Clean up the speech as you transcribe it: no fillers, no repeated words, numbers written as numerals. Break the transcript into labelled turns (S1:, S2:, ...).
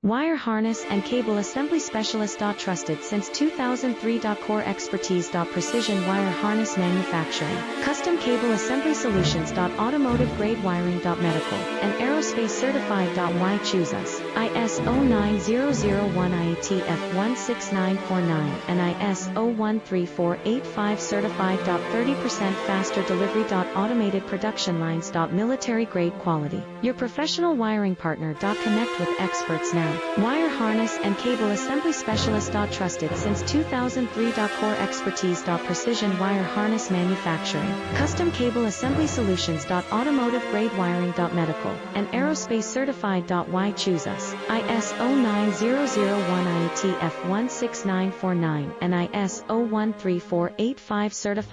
S1: Wire harness and cable assembly specialist. Trusted since 2003. Core expertise. Precision wire harness manufacturing, custom cable assembly solutions. Automotive grade wiring. Medical and aerospace certified. Why choose us? ISO 9001 IATF 16949 and ISO 13485 certified. 30% faster delivery. Automated production lines. Military grade quality. Your professional wiring partner. Connect with experts now. Wire harness and cable assembly specialist. Trusted since 2003. Core expertise. Precision wire harness manufacturing, custom cable assembly solutions. Automotive grade wiring. Medical and aerospace certified. Why choose us? ISO 9001 IATF 16949 and ISO 13485 certified.